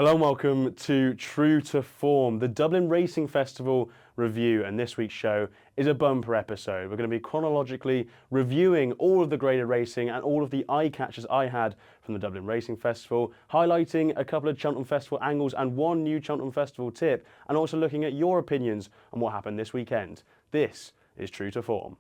Hello and welcome to True to Form, the Dublin Racing Festival review, and this week's show is a bumper episode. We're going to be chronologically reviewing all of the graded racing and all of the eye catchers I had from the Dublin Racing Festival, highlighting a couple of Cheltenham Festival angles and one new Cheltenham Festival tip, and also looking at your opinions on what happened this weekend. This is True to Form.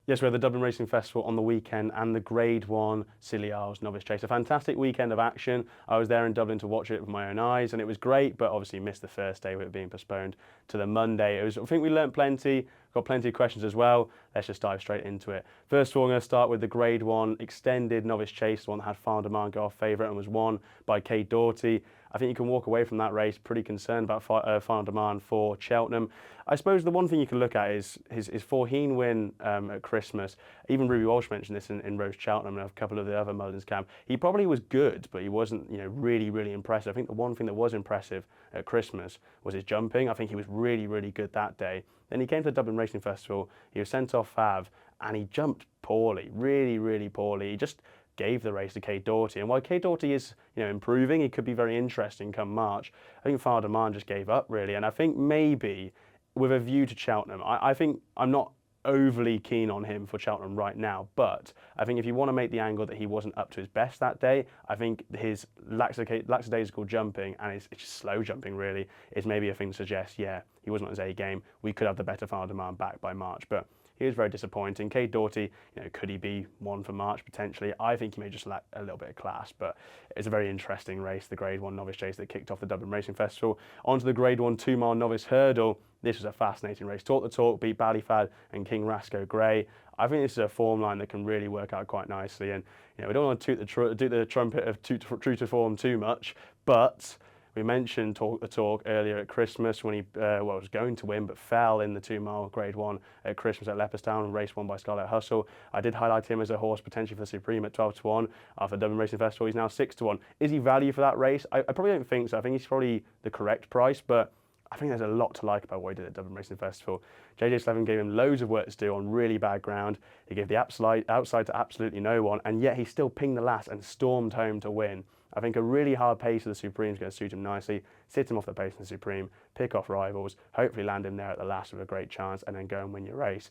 Yes, we had the Dublin Racing Festival on the weekend and the Grade 1 Scilly Isles Novice Chase. A fantastic weekend of action. I was there in Dublin to watch it with my own eyes and it was great, but obviously missed the first day with it being postponed to the Monday. I think we learnt plenty, got plenty of questions as well. Let's just dive straight into it. First of all, I'm going to start with the Grade 1 Extended Novice Chase, the one that had Farm Demand go off favourite and was won by Kate Doughty. I think you can walk away from that race pretty concerned about Farm Demand for Cheltenham. I suppose the one thing you can look at is his Forheen win at Christmas. Even Ruby Walsh mentioned this in Rose Cheltenham and a couple of the other Mullins camp. He probably was good, but he wasn't, really impressive. I think the one thing that was impressive at Christmas was his jumping. I think he was really good that day. Then he came to the Dublin Racing Festival. He was sent off Fav, and he jumped poorly, really poorly. He just gave the race to Kate Doughty, and while Kate Doughty is improving, he could be very interesting come March. I think Farm Demand just gave up really, and I think maybe with a view to Cheltenham, I think I'm not overly keen on him for Cheltenham right now, but I think if you want to make the angle that he wasn't up to his best that day, I think his lackadaisical jumping and it's just slow jumping really is maybe a thing to suggest, yeah, he wasn't on his A game. We could have the better Farm Demand back by March, but he was very disappointing. Kate Doughty, could he be one for March potentially? I think he may just lack a little bit of class, but it's a very interesting race, the Grade 1 Novice Chase that kicked off the Dublin Racing Festival. Onto the Grade 1 2-mile Novice Hurdle. This was a fascinating race. Talk the Talk beat Ballyfad and King Rasco Grey. I think this is a form line that can really work out quite nicely, and we don't want to toot the trumpet of True to Form too much, but we mentioned Talk the Talk earlier at Christmas when he was going to win but fell in the 2-mile Grade 1 at Christmas at Leopardstown, race won by Scarlett Hustle. I did highlight him as a horse potentially for the Supreme at 12-1 after the Dublin Racing Festival. He's now 6-1. Is he value for that race? I probably don't think so. I think he's probably the correct price, but I think there's a lot to like about what he did at Dublin Racing Festival. JJ Slevin gave him loads of work to do on really bad ground. He gave the outside to absolutely no one, and yet he still pinged the last and stormed home to win. I think a really hard pace of the Supreme is going to suit him nicely, sit him off the pace of the Supreme, pick off rivals, hopefully land him there at the last with a great chance, and then go and win your race.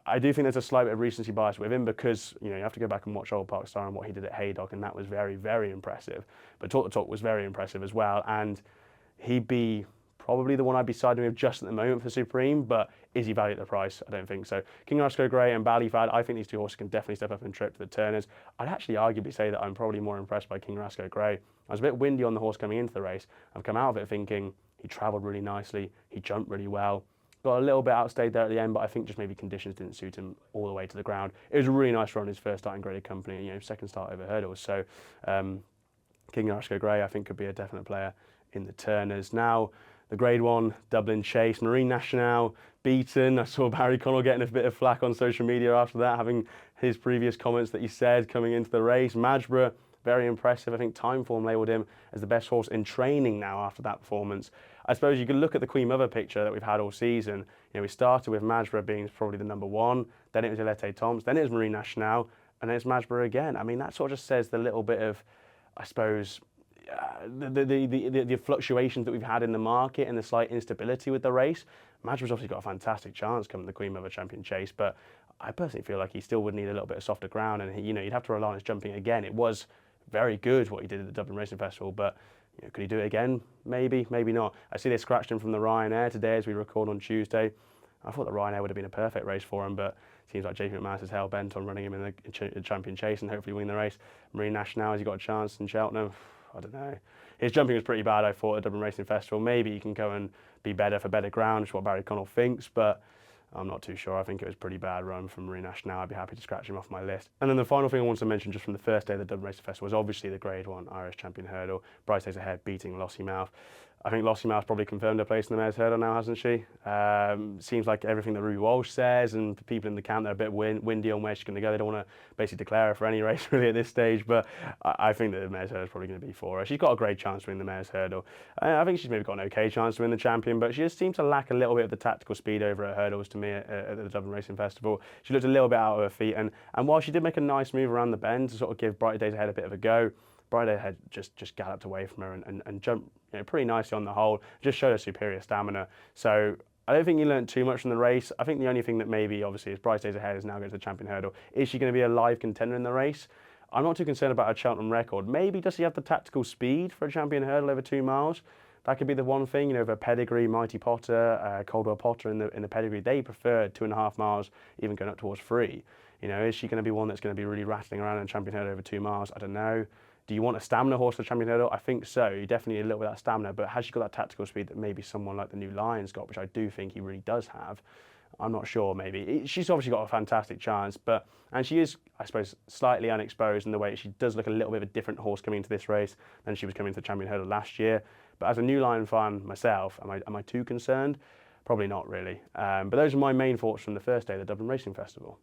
I do think there's a slight bit of recency bias with him because, you have to go back and watch Old Park Star and what he did at Haydock, and that was very impressive. But Talk the Talk was very impressive as well, and he'd be probably the one I'd be siding with just at the moment for Supreme, but is he valued at the price? I don't think so. King Rasco Grey and Ballyfad, I think these two horses can definitely step up and trip to the Turners. I'd actually arguably say that I'm probably more impressed by King Rasco Grey. I was a bit windy on the horse coming into the race. I've come out of it thinking he travelled really nicely, he jumped really well, got a little bit outstayed there at the end, but I think just maybe conditions didn't suit him all the way to the ground. It was a really nice run, his first start in graded company, second start over hurdles. So King Rasco Grey, I think, could be a definite player in the Turners. Now, the Grade 1 Dublin Chase, Marine Nationale beaten. I saw Barry Connell getting a bit of flack on social media after that, having his previous comments that he said coming into the race. Majborough, very impressive. I think Timeform labelled him as the best horse in training now after that performance. I suppose you could look at the Queen Mother picture that we've had all season. We started with Majborough being probably the number one, then it was Elete Toms, then it was Marine Nationale, and then it's Majborough again. I mean, that sort of just says the little bit of, I suppose, the fluctuations that we've had in the market and the slight instability with the race. Majborough's obviously got a fantastic chance coming to the Queen Mother Champion Chase, but I personally feel like he still would need a little bit of softer ground, and you'd have to rely on his jumping again. It was very good what he did at the Dublin Racing Festival, but could he do it again? Maybe, maybe not. I see they scratched him from the Ryanair today as we record on Tuesday. I thought the Ryanair would have been a perfect race for him, but it seems like JP McManus is hell-bent on running him in the Champion Chase and hopefully winning the race. Marine Nationale, has he got a chance in Cheltenham? I don't know. His jumping was pretty bad, I thought, at the Dublin Racing Festival. Maybe he can go and be better for better ground, which is what Barry Connell thinks, but I'm not too sure. I think it was a pretty bad run from Marine Nationale. I'd be happy to scratch him off my list. And then the final thing I wanted to mention just from the first day of the Dublin Racing Festival was obviously the Grade 1 Irish Champion Hurdle. Brighterdaysahead beating Lossy Mouth. I think Lossiemouth's probably confirmed her place in the mare's hurdle now, hasn't she? Seems like everything that Ruby Walsh says, and people in the camp, they're a bit windy on where she's going to go. They don't want to basically declare her for any race really at this stage, but I think that the mare's hurdle is probably going to be for her. She's got a great chance to win the mare's hurdle. I think she's maybe got an okay chance to win the champion, but she just seems to lack a little bit of the tactical speed over her hurdles to me at the Dublin Racing Festival. She looked a little bit out of her feet, and while she did make a nice move around the bend to sort of give Brighterdaysahead a bit of a go, Brighterdaysahead just galloped away from her and jumped pretty nicely on the whole, just showed her superior stamina. So I don't think he learned too much from the race. I think the only thing that maybe, obviously, is Brighterdaysahead is now going to the champion hurdle. Is she going to be a live contender in the race? I'm not too concerned about her Cheltenham record. Maybe does she have the tactical speed for a champion hurdle over 2 miles? That could be the one thing, the pedigree, Mighty Potter, Caldwell Potter in the pedigree, they preferred 2.5 miles, even going up towards 3. Is she going to be one that's going to be really rattling around in a champion hurdle over 2 miles? I don't know. Do you want a stamina horse for the champion hurdle? I think so. You definitely need a little bit of that stamina, but has she got that tactical speed that maybe someone like the new Lion's got, which I do think he really does have? I'm not sure, maybe. She's obviously got a fantastic chance, and she is, I suppose, slightly unexposed in the way she does look a little bit of a different horse coming into this race than she was coming into the champion hurdle last year. But as a new Lion fan myself, am I too concerned? Probably not really. But those are my main thoughts from the first day of the Dublin Racing Festival.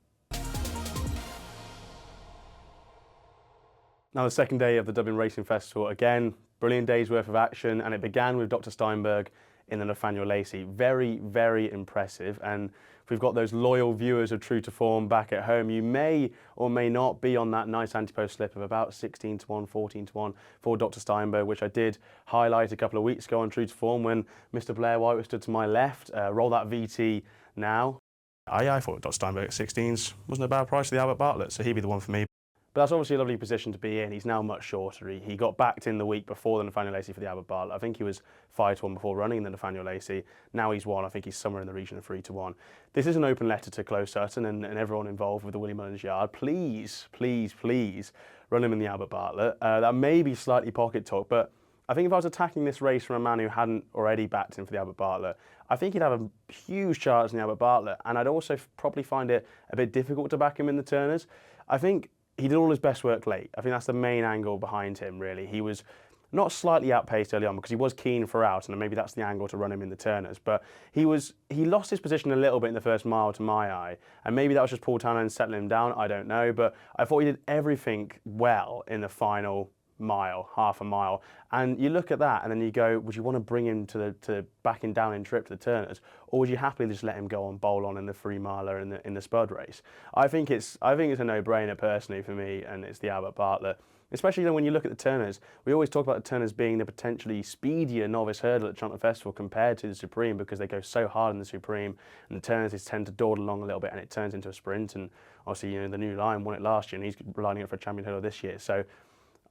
Now, the second day of the Dublin Racing Festival, again, brilliant day's worth of action, and it began with Dr. Steinberg in the Nathaniel Lacey. Very, very impressive, and if we've got those loyal viewers of True to Form back at home, you may or may not be on that nice anti-post slip of about 16 to 1, 14 to 1 for Dr. Steinberg, which I did highlight a couple of weeks ago on True to Form when Mr. Blair White was stood to my left. Roll that VT now. I thought Dr. Steinberg at 16s wasn't a bad price for the Albert Bartlett, so he'd be the one for me. But that's obviously a lovely position to be in. He's now much shorter. He got backed in the week before the Nathaniel Lacey for the Albert Bartlett. I think he was 5 to 1 before running the Nathaniel Lacey. Now he's 1. I think he's somewhere in the region of 3 to 1. This is an open letter to Chloe Sutton and everyone involved with the Willie Mullins yard. Please, please, please run him in the Albert Bartlett. That may be slightly pocket talk, but I think if I was attacking this race from a man who hadn't already backed him for the Albert Bartlett, I think he'd have a huge chance in the Albert Bartlett, and I'd also probably find it a bit difficult to back him in the Turners. I think he did all his best work late. I think that's the main angle behind him, really. He was not slightly outpaced early on because he was keen for out, and maybe that's the angle to run him in the Turners. But he lost his position a little bit in the first mile to my eye, and maybe that was just Paul Townend settling him down. I don't know, but I thought he did everything well in the final mile, half a mile, and you look at that and then you go, would you want to bring him to backing down in trip to the Turners, or would you happily just let him go on bowl on in the 3 miler in the Spud race? I think it's a no-brainer personally for me, and it's the Albert Bartlett. Especially when you look at the Turners, we always talk about the Turners being the potentially speedier novice hurdle at Cheltenham Festival compared to the Supreme because they go so hard in the Supreme, and the Turners tend to dawdle along a little bit and it turns into a sprint. And obviously, the new Lion won it last year and he's lining up for a champion hurdle this year. So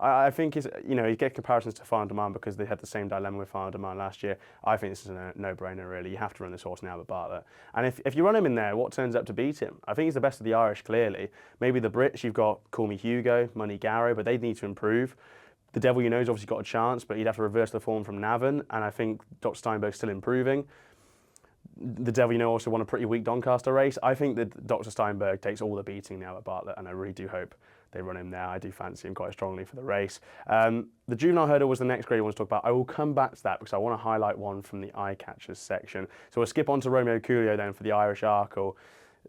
I think you get comparisons to Final Demand because they had the same dilemma with Final Demand last year. I think this is a no-brainer, really. You have to run this horse in Albert Bartlett. And if you run him in there, what turns up to beat him? I think he's the best of the Irish, clearly. Maybe the Brits, you've got Call Me Hugo, Money Garrow, but they need to improve. The Devil You Know's obviously got a chance, but he'd have to reverse the form from Navan, and I think Dr. Steinberg's still improving. The Devil You Know also won a pretty weak Doncaster race. I think that Dr. Steinberg takes all the beating now at Bartlett, and I really do hope they run him there. I do fancy him quite strongly for the race. The juvenile hurdle was the next grade I want to talk about. I will come back to that because I want to highlight one from the eye catchers section. So we'll skip on to Romeo Coolio then for the Irish Arkle.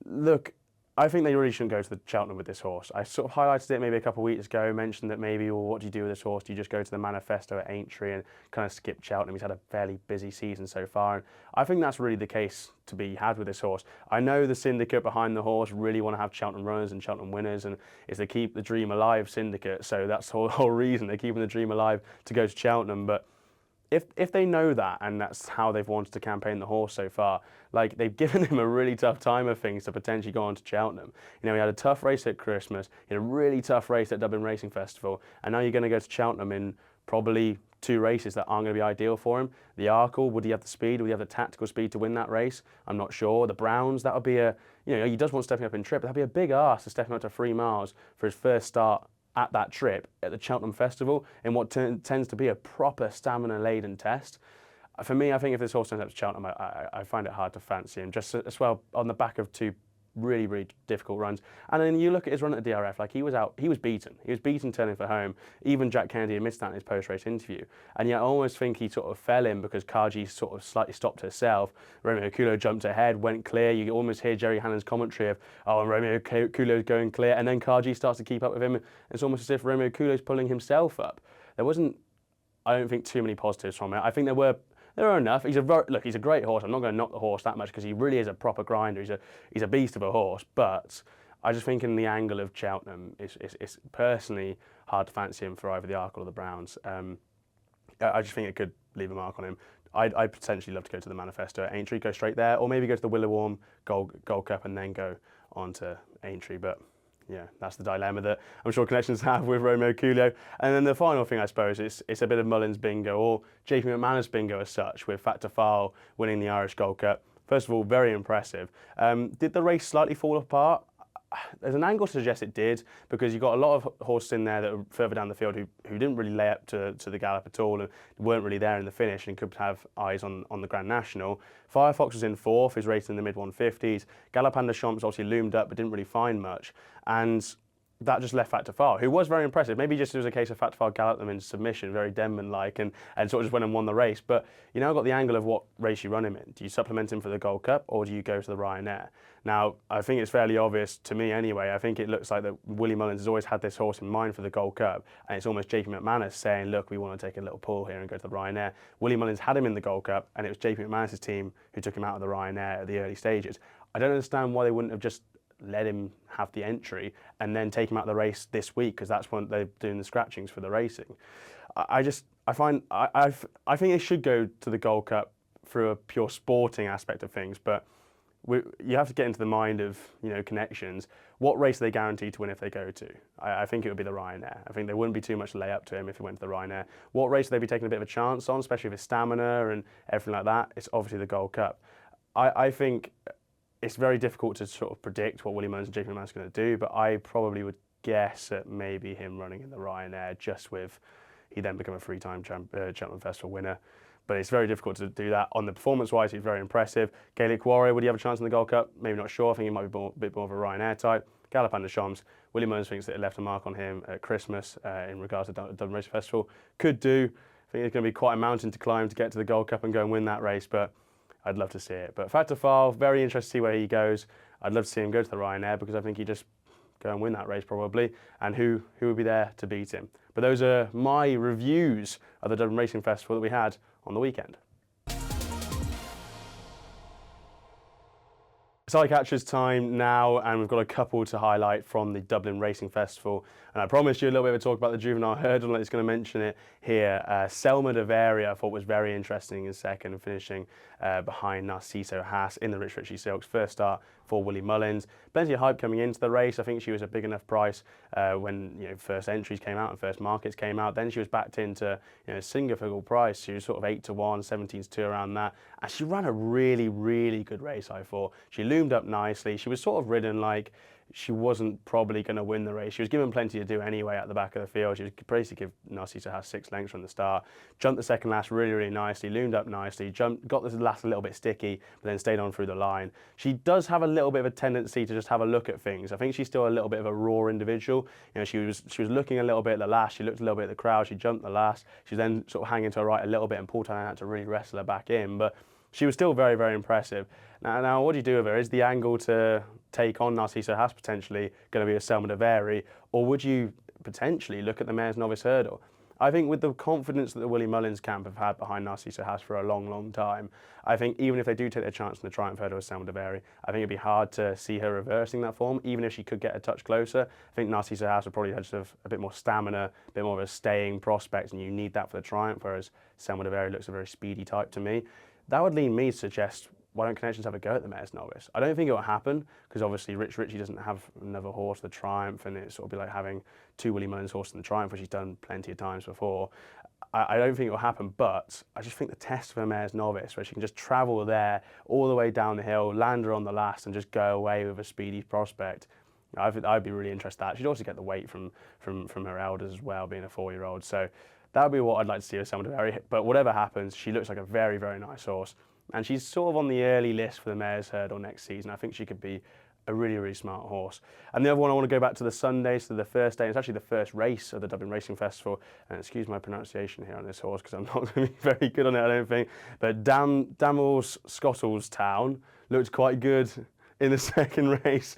Look, I think they really shouldn't go to the Cheltenham with this horse. I sort of highlighted it maybe a couple of weeks ago, mentioned that maybe, well, what do you do with this horse? Do you just go to the Manifesto at Aintree and kind of skip Cheltenham? He's had a fairly busy season so far, and I think that's really the case to be had with this horse. I know the syndicate behind the horse really want to have Cheltenham runners and Cheltenham winners, and it's the Keep the Dream Alive syndicate, so that's the whole reason they're keeping the dream alive to go to Cheltenham. But if they know that, and that's how they've wanted to campaign the horse so far, like, they've given him a really tough time of things to potentially go on to Cheltenham. He had a tough race at Christmas, he had a really tough race at Dublin Racing Festival, and now you're going to go to Cheltenham in probably 2 races that aren't going to be ideal for him. The Arkle, would he have the speed? Would he have the tactical speed to win that race? I'm not sure. The Browns, that would be he does want stepping up in trip, but that'd be a big ask to stepping up to 3 miles for his first start at that trip at the Cheltenham Festival in what tends to be a proper stamina-laden test. For me, I think if this horse turns up to Cheltenham, I find it hard to fancy him, just as well on the back of 2 really, really difficult runs. And then you look at his run at DRF, like he was beaten turning for home. Even Jack Kennedy admits that in his post-race interview. And yet I almost think he sort of fell in because Kaji sort of slightly stopped herself. Romeo Kulo jumped ahead, went clear. You almost hear Jerry Hannon's commentary of, oh, and Romeo Kulo's going clear. And then Kaji starts to keep up with him. It's almost as if Romeo Kulo's pulling himself up. There wasn't, I don't think, too many positives from it. I think there are enough. He's a great horse. I'm not going to knock the horse that much because he really is a proper grinder. He's a beast of a horse. But I just think in the angle of Cheltenham, it's personally hard to fancy him for either the Arkle or the Browns. I just think it could leave a mark on him. I'd potentially love to go to the Manifesto at Aintree, go straight there, or maybe go to the Willowarm Gold Cup and then go on to Aintree. But yeah, that's the dilemma that I'm sure Connections have with Romeo Kulo. And then the final thing, I suppose, it's a bit of Mullins bingo, or JP McManus bingo as such, with Fat Tafal winning the Irish Gold Cup. First of all, very impressive. Did the race slightly fall apart? There's an angle to suggest it did, because you've got a lot of horses in there that are further down the field who didn't really lay up to the gallop at all and weren't really there in the finish and could have eyes on the Grand National. Firefox was in fourth, his race in the mid-150s. Galopin des Champs obviously loomed up but didn't really find much. And that just left Fat Tafal, who was very impressive. Maybe just it was a case of Fat Tafal galloped them into submission, very Denman-like, and sort of just went and won the race. But you now got the angle of what race you run him in. Do you supplement him for the Gold Cup, or do you go to the Ryanair? Now, I think it's fairly obvious to me anyway. I think it looks like that Willie Mullins has always had this horse in mind for the Gold Cup, and it's almost JP McManus saying, look, we want to take a little pull here and go to the Ryanair. Willie Mullins had him in the Gold Cup, and it was JP McManus' team who took him out of the Ryanair at the early stages. I don't understand why they wouldn't have just let him have the entry and then take him out of the race this week, because that's when they're doing the scratchings for the racing. I think it should go to the Gold Cup through a pure sporting aspect of things, but you have to get into the mind of, Connections. What race are they guaranteed to win if they go to? I think it would be the Ryanair. I think there wouldn't be too much lay up to him if he went to the Ryanair. What race would they be taking a bit of a chance on, especially with his stamina and everything like that? It's obviously the Gold Cup. I think it's very difficult to sort of predict what Willie Mullins and JP McManus are going to do, but I probably would guess at maybe him running in the Ryanair, just with he then become a three-time Cheltenham Festival winner. But it's very difficult to do that. On the performance-wise, he's very impressive. Gaelic Warrior, would he have a chance in the Gold Cup? Maybe not sure. I think he might be a bit more of a Ryanair type. Galopin des Champs, Willie Mullins thinks that it left a mark on him at Christmas in regards to Dublin Racing Festival. Could do. I think it's going to be quite a mountain to climb to get to the Gold Cup and go and win that race, but I'd love to see it. But Fat Tafal, very interested to see where he goes. I'd love to see him go to the Ryanair, because I think he'd just go and win that race probably. And who would be there to beat him? But those are my reviews of the Dublin Racing Festival that we had on the weekend. It's eye catchers time now, and we've got a couple to highlight from the Dublin Racing Festival. And I promised you a little bit of a talk about the juvenile hurdle, and I'm just going to mention it here. Selma de Varia I thought was very interesting in second, finishing behind Narciso Haas in the Rich Richie Silks. First start for Willie Mullins. Plenty of hype coming into the race. I think she was a big enough price when first entries came out and first markets came out. Then she was backed into single price. She was sort of 8-1, 17-2 around that. And she ran a really, really good race, I thought. She loomed up nicely. She was sort of ridden like she wasn't probably going to win the race. She was given plenty to do anyway at the back of the field. She was basically give Narciso Haas 6 lengths from the start. Jumped the second last really, really nicely, loomed up nicely, got the last a little bit sticky, but then stayed on through the line. She does have a little bit of a tendency to just have a look at things. I think she's still a little bit of a raw individual. She was looking a little bit at the last, she looked a little bit at the crowd, she jumped the last, she was then sort of hanging to her right a little bit, and Paul Tynan had to really wrestle her back in, but she was still very, very impressive. Now what do you do with her? Is the angle to take on Narciso Haas potentially going to be a Selma de Varia, or would you potentially look at the Mayor's Novice Hurdle? I think with the confidence that the Willie Mullins camp have had behind Narciso Haas for a long, long time, I think even if they do take their chance in the Triumph Hurdle with Selma de Varia, I think it'd be hard to see her reversing that form, even if she could get a touch closer. I think Narciso Haas would probably have just a bit more stamina, a bit more of a staying prospect, and you need that for the Triumph, whereas Selma de Varia looks a very speedy type to me. That would lead me to suggest, why don't Connections have a go at the Mayor's Novice? I don't think it will happen, because obviously Rich Richie doesn't have another horse, the Triumph, and it sort of be like having 2 Willie Mullins horses in the Triumph, which he's done plenty of times before. I don't think it will happen, but I just think the test for a Mayor's Novice, where she can just travel there all the way down the hill, land her on the last, and just go away with a speedy prospect, I'd be really interested in that. She'd also get the weight from her elders as well, being a 4-year-old. So that would be what I'd like to see with Selma de Varia. But whatever happens, she looks like a very, very nice horse. And she's sort of on the early list for the Mayor's Hurdle next season. I think she could be a really, really smart horse. And the other one, I want to go back to the Sunday, so the first day. It's actually the first race of the Dublin Racing Festival. And excuse my pronunciation here on this horse, because I'm not going to be very good on it, I don't think. But Damels Scottles Town looked quite good in the second race,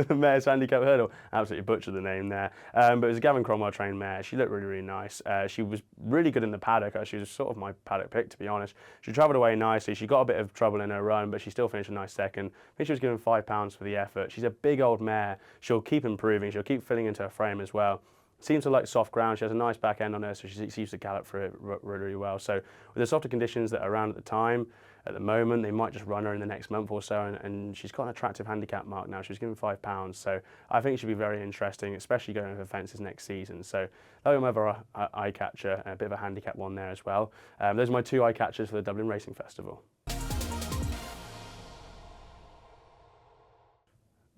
the mare's handicap hurdle. Absolutely butchered the name there. But it was a Gavin Cromwell trained mare. She looked really, really nice. She was really good in the paddock. She was sort of my paddock pick, to be honest. She travelled away nicely. She got a bit of trouble in her run, but she still finished a nice second. I think she was given £5 for the effort. She's a big old mare. She'll keep improving. She'll keep filling into her frame as well. Seems to like soft ground. She has a nice back end on her, so she seems to gallop through it really, really well. So with the softer conditions that are around at the time, at the moment, they might just run her in the next month or so, and she's got an attractive handicap mark now. She was given £5, so I think it should be very interesting, especially going over fences next season. So that was my other eye catcher, a bit of a handicap one there as well. Those are my two eye catchers for the Dublin Racing Festival.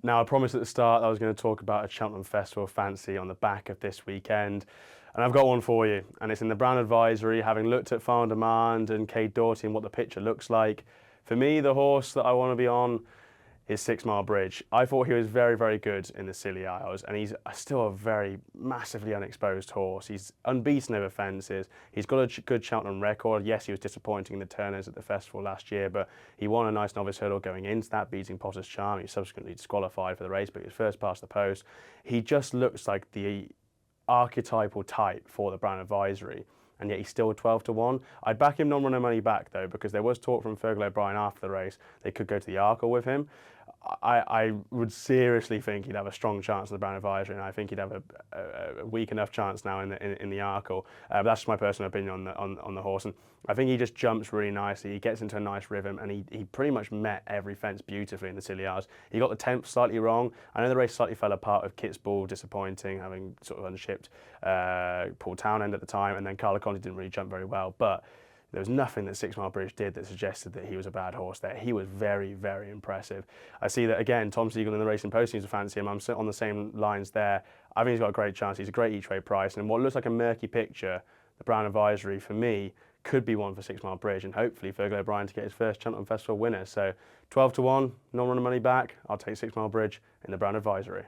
Now, I promised at the start that I was going to talk about a Cheltenham Festival fancy on the back of this weekend, and I've got one for you, and it's in the Brown Advisory, having looked at Farm Demand and Cade Doughty and what the picture looks like. For me, the horse that I want to be on is 6 Mile Bridge. I thought he was very, very good in the Scilly Isles, and he's still a very massively unexposed horse. He's unbeaten over fences. He's got a good Cheltenham record. Yes, he was disappointing in the Turners at the festival last year, but he won a nice novice hurdle going into that, beating Potter's Charm. He subsequently disqualified for the race, but he was first past the post. He just looks like the archetypal type for the Brown Advisory, and yet he's still 12-1. I'd back him non-runner money back though, because there was talk from Fergal O'Brien after the race they could go to the Arkle with him. I would seriously think he'd have a strong chance in the Brown Advisory, and I think he'd have a weak enough chance now in the Arkle. That's just my personal opinion on the horse, and I think he just jumps really nicely. He gets into a nice rhythm, and he pretty much met every fence beautifully in the Scilly Isles. He got the 10th slightly wrong. I know the race slightly fell apart with Kit's Ball disappointing, having sort of unshipped Paul Townend at the time, and then Carlo Conti didn't really jump very well, but there was nothing that 6 Mile Bridge did that suggested that he was a bad horse there. He was very, very impressive. I see that, again, Tom Siegel in the Racing Post seems to fancy him. I'm on the same lines there. I think he's got a great chance. He's a great each-way price. And what looks like a murky picture, the Brown Advisory, for me, could be one for 6 Mile Bridge, and hopefully Fergal O'Brien to get his first Cheltenham Festival winner. So 12-1, non-runner money back. I'll take 6 Mile Bridge in the Brown Advisory.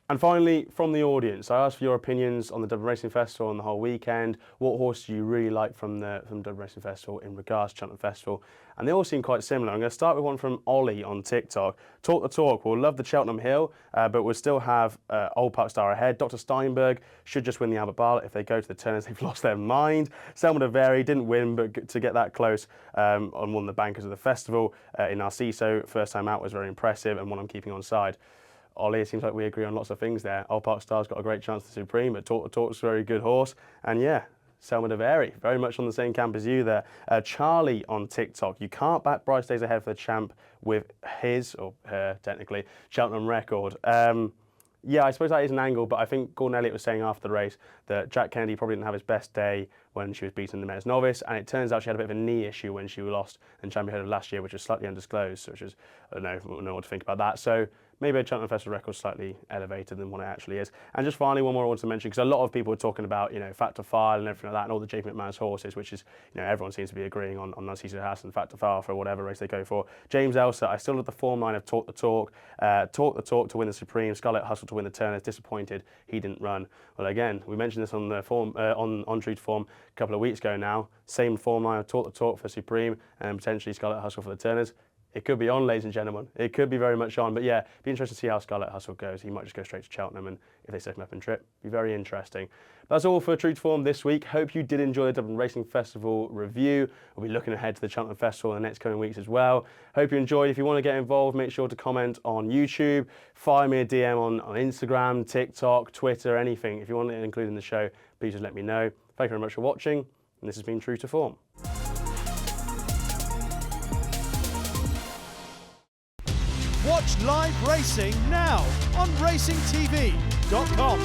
And finally, from the audience, I asked for your opinions on the Dublin Racing Festival and the whole weekend. What horse do you really like from Dublin Racing Festival in regards to Cheltenham Festival? And they all seem quite similar. I'm going to start with one from Ollie on TikTok. Talk the talk. We'll love the Cheltenham Hill, but we'll still have Old Park Star ahead. Dr. Steinberg should just win the Albert Bartlett. If they go to the Turners, they've lost their mind. Selma de Veri didn't win, but to get that close on one of the bankers of the festival in Narciso, first time out, was very impressive, and one I'm keeping on side. Ollie, it seems like we agree on lots of things there. Old Park Star's got a great chance to Supreme, but Talk the Talk's a very good horse. And yeah, Selma de Veri, very much on the same camp as you there. Charlie on TikTok, you can't back Brighterdaysahead for the champ with his, or her technically, Cheltenham record. Yeah, I suppose that is an angle, but I think Gordon Elliott was saying after the race that Jack Kennedy probably didn't have his best day when she was beaten the Mayor's Novice, and it turns out she had a bit of a knee issue when she lost in Championship last year, which was slightly undisclosed, which is, I don't know what to think about that. So maybe a Cheltenham Festival record slightly elevated than what it actually is. And just finally, one more I want to mention, because a lot of people are talking about, Fat to File and everything like that, and all the JP McManus horses, which is, everyone seems to be agreeing on Narciso Haas and Fat to File for whatever race they go for. James Elsa, I still love the form line of Talk the Talk. Talk the Talk to win the Supreme, Scarlett Hustle to win the Turners, disappointed he didn't run. Well, again, we mentioned this on the form, on True to Form a couple of weeks ago now. Same form line of Talk the Talk for Supreme and potentially Scarlett Hustle for the Turners. It could be on, ladies and gentlemen. It could be very much on. But yeah, be interested to see how Scarlett Hustle goes. He might just go straight to Cheltenham, and if they set him up in trip, be very interesting. That's all for True to Form this week. Hope you did enjoy the Dublin Racing Festival review. We'll be looking ahead to the Cheltenham Festival in the next coming weeks as well. Hope you enjoyed. If you want to get involved, make sure to comment on YouTube. Fire me a DM on Instagram, TikTok, Twitter, anything. If you want it included in the show, please just let me know. Thank you very much for watching, and this has been True to Form. Watch live racing now on racingtv.com.